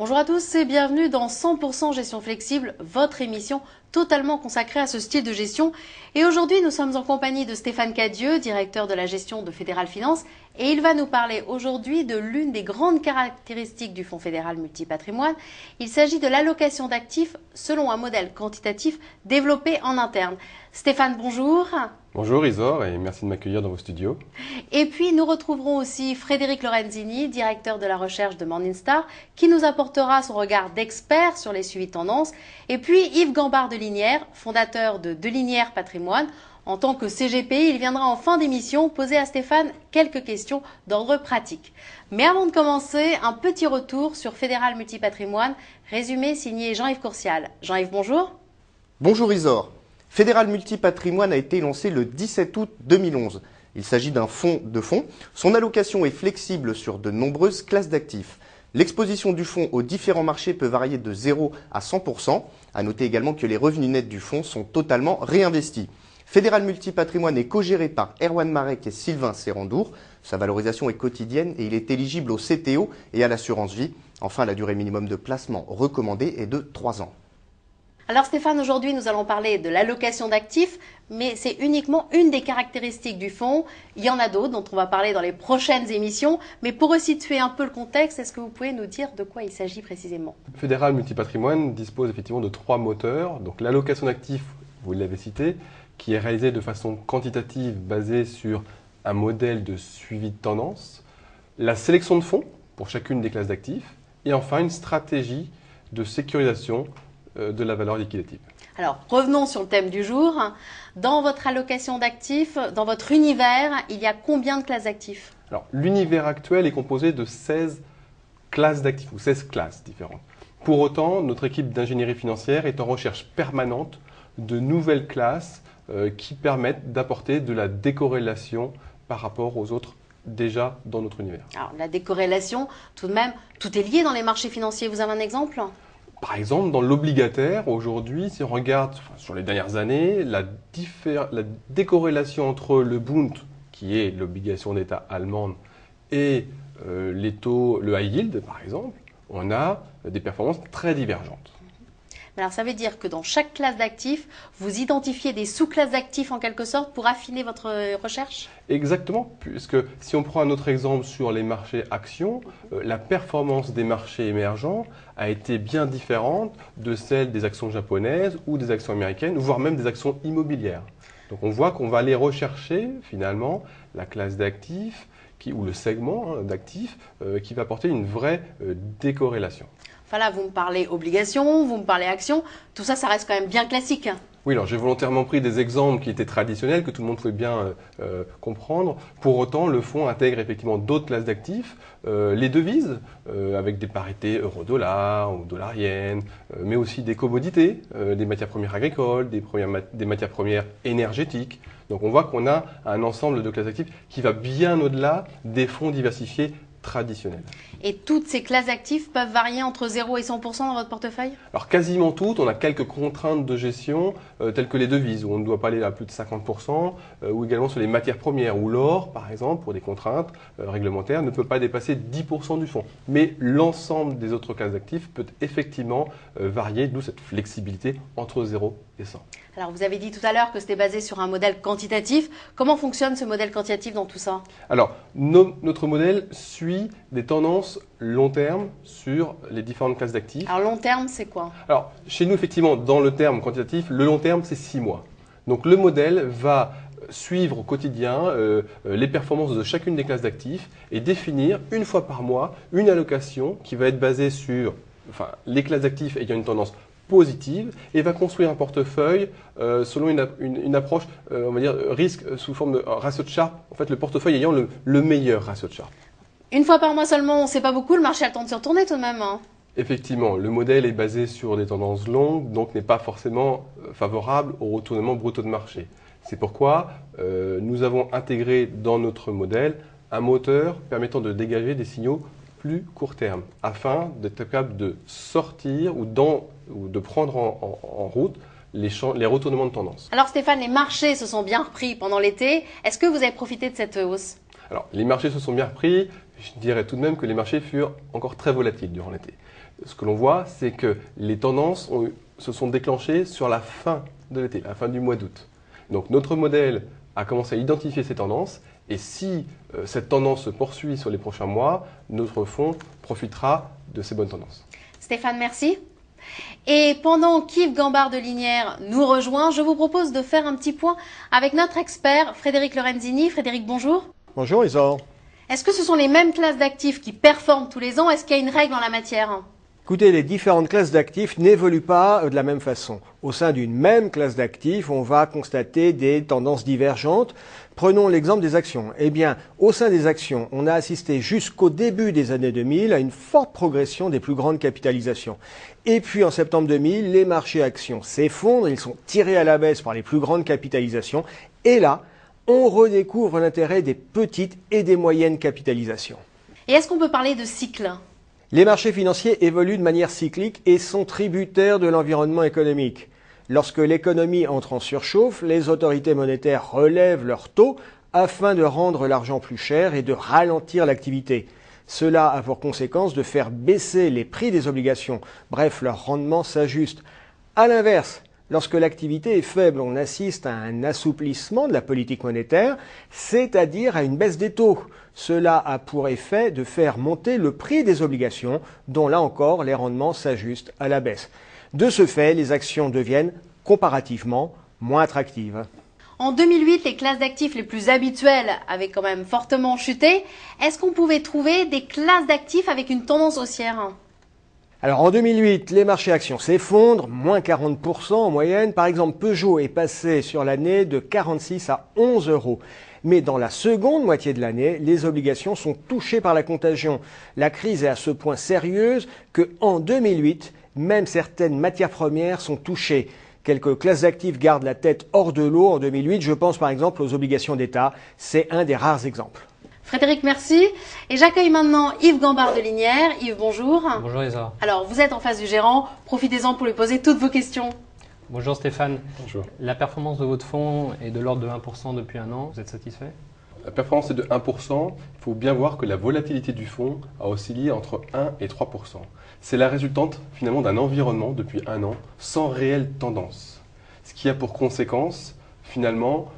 Bonjour à tous et bienvenue dans 100% Gestion Flexible, votre émission totalement consacrée à ce style de gestion. Et aujourd'hui, nous sommes en compagnie de Stéphane Cadieux, directeur de la gestion de Fédéral Finance. Et il va nous parler aujourd'hui de l'une des grandes caractéristiques du Fonds fédéral multipatrimoine. Il s'agit de l'allocation d'actifs selon un modèle quantitatif développé en interne. Stéphane, bonjour. Bonjour Isor et merci de m'accueillir dans vos studios. Et puis nous retrouverons aussi Frédéric Lorenzini, directeur de la recherche de Morningstar, qui nous apportera son regard d'expert sur les suivis de tendance. Et puis Yves Gambard de Linière, fondateur de Linière Patrimoine. En tant que CGPI, il viendra en fin d'émission poser à Stéphane quelques questions d'ordre pratique. Mais avant de commencer, un petit retour sur Fédéral Multipatrimoine, résumé signé Jean-Yves Courcial. Jean-Yves, bonjour. Bonjour Isor. Fédéral Multipatrimoine a été lancé le 17 août 2011. Il s'agit d'un fonds de fonds. Son allocation est flexible sur de nombreuses classes d'actifs. L'exposition du fonds aux différents marchés peut varier de 0 à 100%. À noter également que les revenus nets du fonds sont totalement réinvestis. Fédéral Multipatrimoine est co-géré par Erwan Marek et Sylvain Serrandour. Sa valorisation est quotidienne et il est éligible au CTO et à l'assurance vie. Enfin, la durée minimum de placement recommandée est de 3 ans. Alors Stéphane, aujourd'hui nous allons parler de l'allocation d'actifs, mais c'est uniquement une des caractéristiques du fonds. Il y en a d'autres dont on va parler dans les prochaines émissions, mais pour resituer un peu le contexte, est-ce que vous pouvez nous dire de quoi il s'agit précisément? Fédéral Multipatrimoine dispose effectivement de 3 moteurs. Donc l'allocation d'actifs, vous l'avez cité, qui est réalisée de façon quantitative basée sur un modèle de suivi de tendance, la sélection de fonds pour chacune des classes d'actifs, et enfin une stratégie de sécurisation de la valeur liquidative. Alors, revenons sur le thème du jour. Dans votre allocation d'actifs, dans votre univers, il y a combien de classes d'actifs? Alors, l'univers actuel est composé de 16 classes d'actifs, ou 16 classes différentes. Pour autant, notre équipe d'ingénierie financière est en recherche permanente de nouvelles classes qui permettent d'apporter de la décorrélation par rapport aux autres déjà dans notre univers. Alors, la décorrélation, tout de même, tout est lié dans les marchés financiers. Vous avez un exemple? Par exemple, dans l'obligataire, aujourd'hui, si on regarde sur les dernières années, la décorrélation entre le Bund, qui est l'obligation d'État allemande, et les taux, le high yield, par exemple, on a des performances très divergentes. Alors, ça veut dire que dans chaque classe d'actifs, vous identifiez des sous-classes d'actifs en quelque sorte pour affiner votre recherche? Exactement, puisque si on prend un autre exemple sur les marchés actions, la performance des marchés émergents a été bien différente de celle des actions japonaises ou des actions américaines, voire même des actions immobilières. Donc on voit qu'on va aller rechercher finalement la classe d'actifs ou le segment d'actifs qui va apporter une vraie décorrélation. Enfin là, vous me parlez obligations, vous me parlez actions, tout ça, ça reste quand même bien classique. Oui, alors j'ai volontairement pris des exemples qui étaient traditionnels, que tout le monde pouvait bien comprendre. Pour autant, le fonds intègre effectivement d'autres classes d'actifs, les devises, avec des parités euro-dollar ou dollar-yen, mais aussi des commodités, des matières premières agricoles, des matières premières énergétiques. Donc on voit qu'on a un ensemble de classes d'actifs qui va bien au-delà des fonds diversifiés traditionnels. Et toutes ces classes d'actifs peuvent varier entre 0 et 100% dans votre portefeuille? Alors quasiment toutes, on a quelques contraintes de gestion telles que les devises où on ne doit pas aller à plus de 50% ou également sur les matières premières où l'or par exemple pour des contraintes réglementaires ne peut pas dépasser 10% du fonds. Mais l'ensemble des autres classes d'actifs peut effectivement varier, d'où cette flexibilité entre 0 et 100. Alors vous avez dit tout à l'heure que c'était basé sur un modèle quantitatif. Comment fonctionne ce modèle quantitatif dans tout ça? Alors notre modèle suit des tendances long terme sur les différentes classes d'actifs. Alors long terme, c'est quoi? Alors chez nous, effectivement, dans le terme quantitatif, le long terme, c'est 6 mois. Donc le modèle va suivre au quotidien les performances de chacune des classes d'actifs et définir une fois par mois une allocation qui va être basée sur les classes d'actifs ayant une tendance positive et va construire un portefeuille selon une approche, on va dire, risque sous forme de ratio de Sharpe. En fait, le portefeuille ayant le meilleur ratio de Sharpe. Une fois par mois seulement, c'est pas beaucoup, le marché a le temps de se retourner tout de même. Effectivement, le modèle est basé sur des tendances longues, donc n'est pas forcément favorable au retournement brutaux de marché. C'est pourquoi nous avons intégré dans notre modèle un moteur permettant de dégager des signaux plus court terme, afin d'être capable de sortir ou de prendre en route les retournements de tendance. Alors Stéphane, les marchés se sont bien repris pendant l'été. Est-ce que vous avez profité de cette hausse? Alors, les marchés se sont bien repris. Je dirais tout de même que les marchés furent encore très volatiles durant l'été. ce que l'on voit, c'est que les tendances se sont déclenchées sur la fin de l'été, la fin du mois d'août. Donc notre modèle a commencé à identifier ces tendances et si cette tendance se poursuit sur les prochains mois, notre fonds profitera de ces bonnes tendances. Stéphane, merci. Et pendant qu'Yves Gambard de Linière nous rejoint, je vous propose de faire un petit point avec notre expert Frédéric Lorenzini. Frédéric, bonjour. Bonjour Isor. Est-ce que ce sont les mêmes classes d'actifs qui performent tous les ans? Est-ce qu'il y a une règle en la matière? Écoutez, les différentes classes d'actifs n'évoluent pas de la même façon. Au sein d'une même classe d'actifs, on va constater des tendances divergentes. Prenons l'exemple des actions. Eh bien, au sein des actions, on a assisté jusqu'au début des années 2000 à une forte progression des plus grandes capitalisations. Et puis en septembre 2000, les marchés actions s'effondrent, ils sont tirés à la baisse par les plus grandes capitalisations. Et là, on redécouvre l'intérêt des petites et des moyennes capitalisations. Et est-ce qu'on peut parler de cycle? Les marchés financiers évoluent de manière cyclique et sont tributaires de l'environnement économique. Lorsque l'économie entre en surchauffe, les autorités monétaires relèvent leurs taux afin de rendre l'argent plus cher et de ralentir l'activité. Cela a pour conséquence de faire baisser les prix des obligations. Bref, leur rendement s'ajuste. À l'inverse, lorsque l'activité est faible, on assiste à un assouplissement de la politique monétaire, c'est-à-dire à une baisse des taux. Cela a pour effet de faire monter le prix des obligations, dont là encore les rendements s'ajustent à la baisse. De ce fait, les actions deviennent comparativement moins attractives. En 2008, les classes d'actifs les plus habituelles avaient quand même fortement chuté. Est-ce qu'on pouvait trouver des classes d'actifs avec une tendance haussière? Alors en 2008, les marchés actions s'effondrent, moins 40% en moyenne. Par exemple, Peugeot est passé sur l'année de 46 à 11 euros. Mais dans la seconde moitié de l'année, les obligations sont touchées par la contagion. La crise est à ce point sérieuse qu'en 2008, même certaines matières premières sont touchées. Quelques classes d'actifs gardent la tête hors de l'eau en 2008. Je pense par exemple aux obligations d'État. C'est un des rares exemples. Frédéric, merci. Et j'accueille maintenant Yves Gambard de Linière. Yves, bonjour. Bonjour Isa. Alors, vous êtes en face du gérant. Profitez-en pour lui poser toutes vos questions. Bonjour Stéphane. Bonjour. La performance de votre fonds est de l'ordre de 1% depuis un an. Vous êtes satisfait? La performance est de 1%. Il faut bien voir que la volatilité du fonds a oscillé entre 1 et 3%. C'est la résultante finalement d'un environnement depuis un an sans réelle tendance. Ce qui a pour conséquence finalement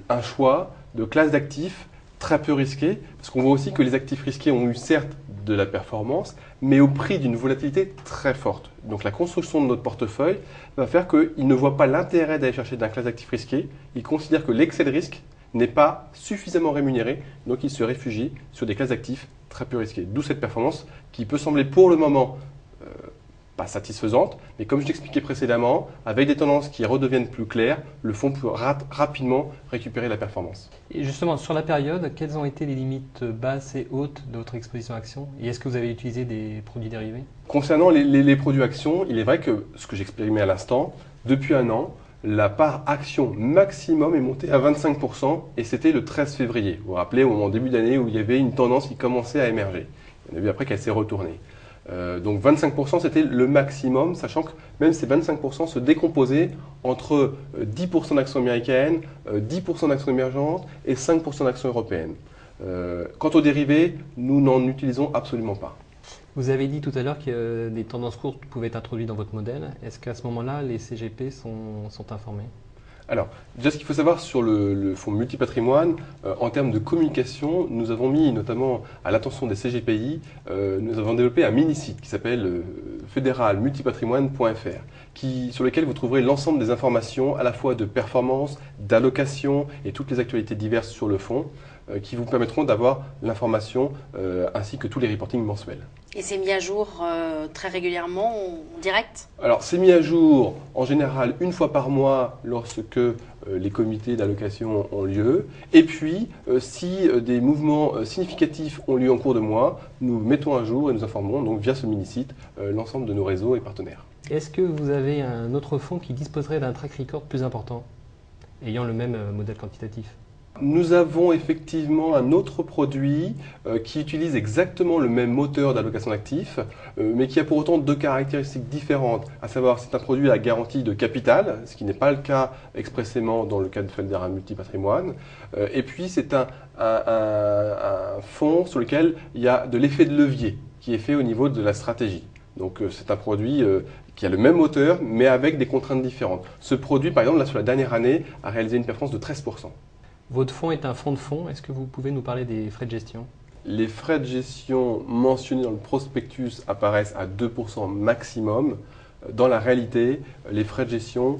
un choix de classe d'actifs très peu risqués, parce qu'on voit aussi que les actifs risqués ont eu certes de la performance, mais au prix d'une volatilité très forte. Donc la construction de notre portefeuille va faire qu'il ne voit pas l'intérêt d'aller chercher d'un classe d'actifs risqués. Il considère que l'excès de risque n'est pas suffisamment rémunéré, donc il se réfugie sur des classes d'actifs très peu risquées. D'où cette performance qui peut sembler pour le moment pas satisfaisante, mais comme je l'expliquais précédemment, avec des tendances qui redeviennent plus claires, le fonds peut rapidement récupérer la performance. Et justement, sur la période, quelles ont été les limites basses et hautes de votre exposition action? Et est-ce que vous avez utilisé des produits dérivés? Concernant les produits actions, il est vrai que ce que j'exprimais à l'instant, depuis un an, la part action maximum est montée à 25% et c'était le 13 février. Vous vous rappelez, au moment début d'année où il y avait une tendance qui commençait à émerger. On a vu après qu'elle s'est retournée. Donc 25% c'était le maximum, sachant que même ces 25% se décomposaient entre 10% d'actions américaines, 10% d'actions émergentes et 5% d'actions européennes. Quant aux dérivés, nous n'en utilisons absolument pas. Vous avez dit tout à l'heure que des tendances courtes pouvaient être introduites dans votre modèle. Est-ce qu'à ce moment-là, les CGP sont informés? Alors, déjà ce qu'il faut savoir sur le fonds multipatrimoine, en termes de communication, nous avons mis notamment à l'attention des CGPI, nous avons développé un mini-site qui s'appelle fédéralmultipatrimoine.fr, sur lequel vous trouverez l'ensemble des informations à la fois de performance, d'allocation et toutes les actualités diverses sur le fonds, qui vous permettront d'avoir l'information ainsi que tous les reportings mensuels. Et c'est mis à jour très régulièrement en direct? Alors c'est mis à jour en général une fois par mois lorsque les comités d'allocation ont lieu. Et puis si des mouvements significatifs ont lieu en cours de mois, nous mettons à jour et nous informons donc via ce mini-site l'ensemble de nos réseaux et partenaires. Est-ce que vous avez un autre fonds qui disposerait d'un track record plus important, ayant le même modèle quantitatif? Nous avons effectivement un autre produit qui utilise exactement le même moteur d'allocation d'actifs, mais qui a pour autant deux caractéristiques différentes. À savoir, c'est un produit à garantie de capital, ce qui n'est pas le cas expressément dans le cas de Fédéral Multipatrimoine. Et puis, c'est un fonds sur lequel il y a de l'effet de levier qui est fait au niveau de la stratégie. Donc c'est un produit qui a le même moteur, mais avec des contraintes différentes. Ce produit, par exemple, là, sur la dernière année, a réalisé une performance de 13%. Votre fonds est un fonds de fonds. Est-ce que vous pouvez nous parler des frais de gestion? Les frais de gestion mentionnés dans le prospectus apparaissent à 2% maximum. Dans la réalité, les frais de gestion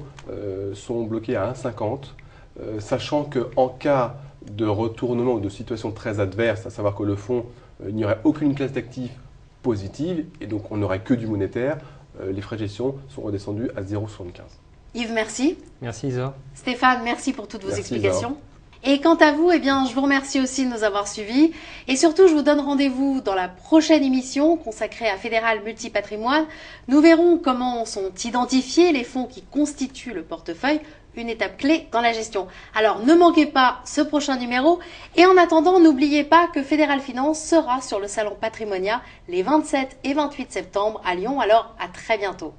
sont bloqués à 1,50, sachant qu'en cas de retournement ou de situation très adverse, à savoir que le fonds, il n'y aurait aucune classe d'actifs positive et donc on n'aurait que du monétaire, les frais de gestion sont redescendus à 0,75. Yves, merci. Merci Isor. Stéphane, merci pour toutes vos Merci, explications. Isor. Et quant à vous, je vous remercie aussi de nous avoir suivis. Et surtout, je vous donne rendez-vous dans la prochaine émission consacrée à Fédéral Multipatrimoine. Nous verrons comment sont identifiés les fonds qui constituent le portefeuille, une étape clé dans la gestion. Alors, ne manquez pas ce prochain numéro. Et en attendant, n'oubliez pas que Fédéral Finance sera sur le salon Patrimonia les 27 et 28 septembre à Lyon. Alors, à très bientôt.